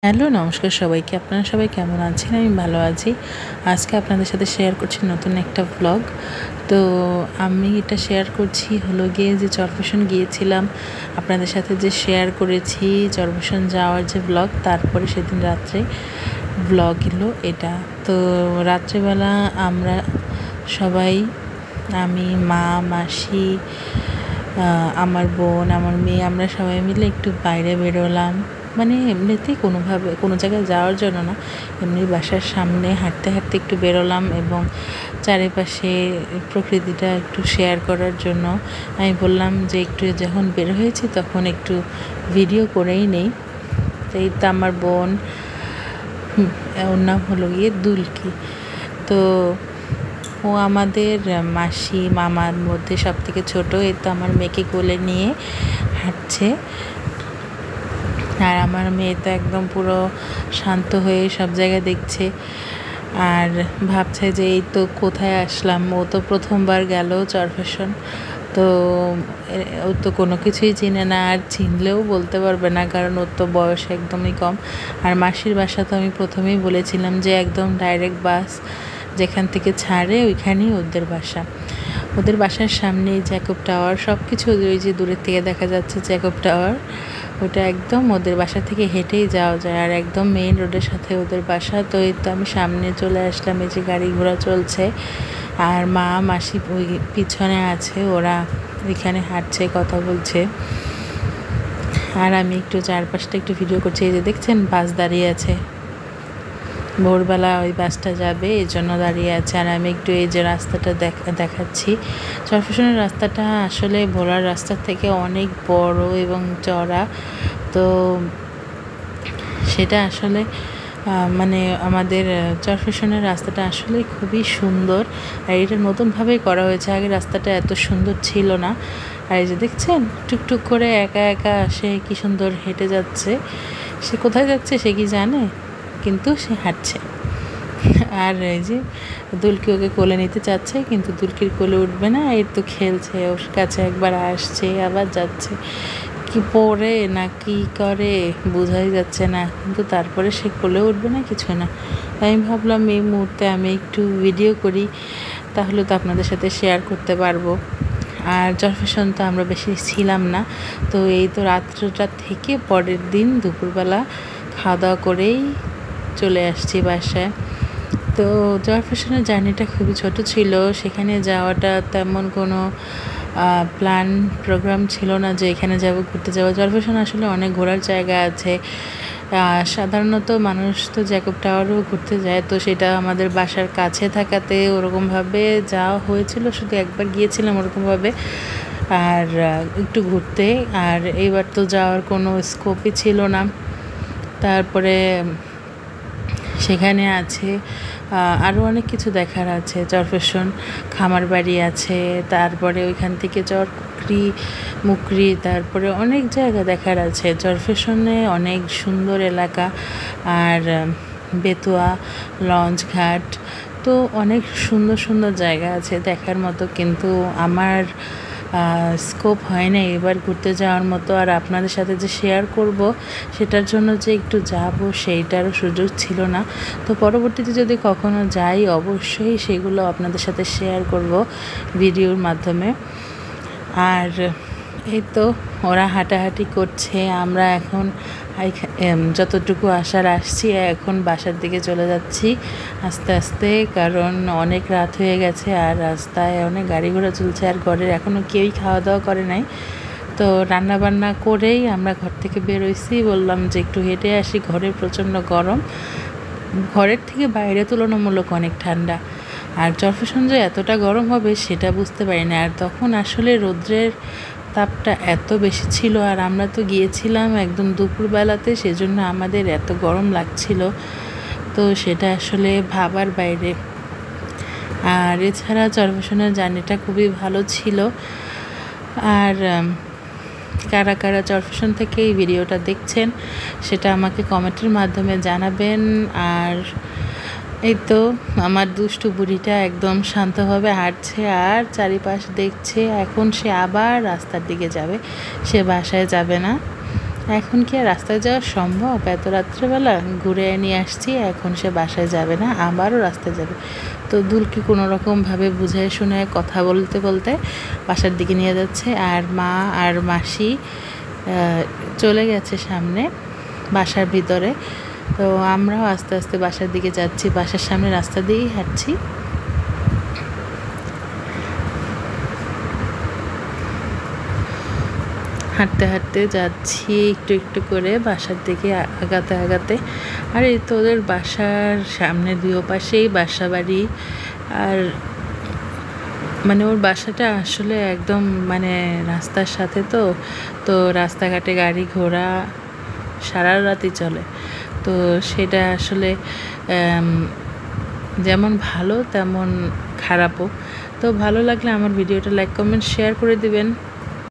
Hello, নমস্কার সবাইকে। আপনারা সবাই কেমন আছেন? আমি ভালো আছি। আজকে আপনাদের সাথে শেয়ার করছি নতুন একটা ব্লগ। তো আমি এটা শেয়ার করছি হলো গিয়ে যে চরফ্যাশন গিয়েছিলাম, আপনাদের সাথে যে শেয়ার করেছি চরফ্যাশন যাওয়ার যে ব্লগ, তারপরে সেদিন রাত্রে ব্লগ এলো এটা। তো রাত্রেবেলা আমরা সবাই, আমি, মা, মাসি, আমার বোন, আমার মেয়ে, আমরা সবাই মিলে একটু বাইরে বেরোলাম। মানে এমনিতেই কোনো জায়গায় যাওয়ার জন্য না, এমনি বাসার সামনে হাঁটতে হাঁটতে একটু বেরোলাম এবং চারিপাশে প্রকৃতিটা একটু শেয়ার করার জন্য আমি বললাম যে একটু যখন বের হয়েছি তখন একটু ভিডিও করেই নেই। তো এই তো আমার বোন, ওর নাম হলো গিয়ে দুলকি। তো ও আমাদের মাসি মামার মধ্যে সব থেকে ছোটো। এই তো আমার মেয়েকে কোলে নিয়ে হাঁটছে, আর আমার মেয়ে তো একদম পুরো শান্ত হয়ে সব জায়গায় দেখছে আর ভাবছে যে এই তো কোথায় আসলাম। ও তো প্রথমবার গেল চরফ্যাশন, তো ও তো কোনো কিছুই চিনে না, আর চিনলেও বলতে পারবে না, কারণ ওর তো বয়স একদমই কম। আর মাসির বাসা তো আমি প্রথমেই বলেছিলাম যে একদম ডাইরেক্ট বাস যেখান থেকে ছাড়ে ওইখানেই ওদের বাসা। ওদের বাসার সামনে জ্যাকব টাওয়ার, সব কিছু ওই যে দূরের থেকে দেখা যাচ্ছে জ্যাকব টাওয়ার, ওটা একদম ওদের বাসা থেকে হেঁটেই যাওয়া যায়, আর একদম মেইন রোডের সাথে ওদের বাসা। তো এই তো আমি সামনে চলে আসলাম, এই যে গাড়ি ঘোড়া চলছে, আর মা মাসি ওই পিছনে আছে, ওরা এখানে হাঁটছে, কথা বলছে, আর আমি একটু চারপাশটা একটু ভিডিও করছি। এই যে দেখছেন বাস দাঁড়িয়ে আছে, ভোরবেলা ওই বাসটা যাবে এই জন্য দাঁড়িয়ে আছে। আর আমি একটু এই যে রাস্তাটা দেখাচ্ছি। চরফ্যাশনের রাস্তাটা আসলে ভোলার রাস্তার থেকে অনেক বড় এবং চড়া। তো সেটা আসলে মানে আমাদের চরফ্যাশনের রাস্তাটা আসলে খুবই সুন্দর, আর এটা নতুনভাবেই করা হয়েছে, আগে রাস্তাটা এত সুন্দর ছিল না। আর এই যে দেখছেন টুকটুক করে একা একা সে কি সুন্দর হেঁটে যাচ্ছে। সে কোথায় যাচ্ছে সে কি জানে, কিন্তু সে হাঁটছে। আর এই যে দুলকি ওকে কোলে নিতে চাচ্ছে, কিন্তু দুলকির কোলে উঠবে না, এই তো খেলছে ওর কাছে, একবার আসছে আবার যাচ্ছে, কি পড়ে না কি করে বোঝাই যাচ্ছে না, কিন্তু তারপরে সে কোলে উঠবে না, কিছু না। আমি ভাবলাম এই মুহূর্তে আমি একটু ভিডিও করি, তাহলে তো আপনাদের সাথে শেয়ার করতে পারবো। আর চরফ্যাশন তো আমরা বেশি ছিলাম না, তো এই তো রাত্রটা থেকে পরের দিন দুপুরবেলা খাওয়া দাওয়া করেই চলে আসছি বাসায়। তো চরফ্যাশনের জার্নিটা খুবই ছোট ছিল, সেখানে যাওয়াটা তেমন কোনো প্ল্যান প্রোগ্রাম ছিল না যে এখানে যাব, ঘুরতে যাবো। চরফ্যাশন আসলে অনেক ঘোরার জায়গা আছে, সাধারণত মানুষ তো জ্যাকব টাওয়ারও ঘুরতে যায়, তো সেটা আমাদের বাসার কাছে থাকাতে ওরকমভাবে যাওয়া হয়েছিল, শুধু একবার গিয়েছিলাম ওরকমভাবে আর একটু ঘুরতে। আর এইবার তো যাওয়ার কোনো স্কোপই ছিল না। তারপরে সেখানে আছে আরও অনেক কিছু দেখার আছে। চরফ্যাশন খামার বাড়ি আছে, তারপরে ওইখান থেকে চরকুকরি মুকরি, তারপরে অনেক জায়গা দেখার আছে। চরফ্যাশনে অনেক সুন্দর এলাকা, আর বেতুয়া লঞ্চ ঘাট, তো অনেক সুন্দর সুন্দর জায়গা আছে দেখার মতো, কিন্তু আমার স্কোপ হয় না এবার ঘুরতে যাওয়ার মতো। আর আপনাদের সাথে যে শেয়ার করব সেটার জন্য যে একটু যাব সেইটারও সুযোগ ছিল না। তো পরবর্তীতে যদি কখনো যাই অবশ্যই সেগুলো আপনাদের সাথে শেয়ার করব ভিডিওর মাধ্যমে। আর এই তো ওরা হাঁটাহাঁটি করছে, আমরা এখন যতটুকু আসার আসছি, এখন বাসার দিকে চলে যাচ্ছি আস্তে আস্তে, কারণ অনেক রাত হয়ে গেছে আর রাস্তায় অনেক গাড়ি ঘোড়া চলছে, আর ঘরের এখনও কেউই খাওয়া দাওয়া করে নাই। তো রান্না বান্না করেই আমরা ঘর থেকে বেরোইছি, বললাম যে একটু হেঁটে আসি, ঘরে প্রচণ্ড গরম, ঘরের থেকে বাইরে তুলনামূলক অনেক ঠান্ডা। আর চরফ্যাশন যে এতটা গরম হবে সেটা বুঝতে পারি না, আর তখন আসলে রৌদ্রের তাপটা এত বেশি ছিল, আর আমরা তো গিয়েছিলাম একদম দুপুরবেলাতে, সেজন্য আমাদের এত গরম লাগছিল, তো সেটা আসলে ভাবার বাইরে। আর এছাড়া চরফ্যাশনের জার্নিটা খুবই ভালো ছিল। আর কারা কারা চরফ্যাশন থেকে এই ভিডিওটা দেখছেন সেটা আমাকে কমেন্টের মাধ্যমে জানাবেন। আর এই তো আমার দুষ্টু বুড়িটা একদম শান্তভাবে হাঁটছে আর চারিপাশ দেখছে। এখন সে আবার রাস্তার দিকে যাবে, সে বাসায় যাবে না। এখন কি আর রাস্তায় যাওয়া সম্ভব? এত রাত্রেবেলা ঘুরে নিয়ে আসছি, এখন সে বাসায় যাবে না, আবারও রাস্তায় যাবে। তো দুলকি কোনো রকমভাবে বুঝায় শুনে কথা বলতে বলতে বাসার দিকে নিয়ে যাচ্ছে। আর মা আর মাসি চলে গেছে সামনে বাসার ভিতরে। তো আমরাও আস্তে আস্তে বাসার দিকে যাচ্ছি, বাসার সামনে রাস্তা দিয়েই হাঁটছি। হাঁটতে হাঁটতে যাচ্ছি একটু একটু করে বাসার দিকে আগাতে আগাতে। আর এই তো ওদের বাসার সামনে দুই পাশেই বাসা বাড়ি। আর মানে ওর বাসাটা আসলে একদম মানে রাস্তার সাথে, তো তো রাস্তাঘাটে গাড়ি ঘোড়া সারা রাতই চলে। তো সেটা আসলে যেমন ভালো তেমন খারাপও। তো ভালো লাগলে আমার ভিডিওটা লাইক কমেন্ট শেয়ার করে দিবেন।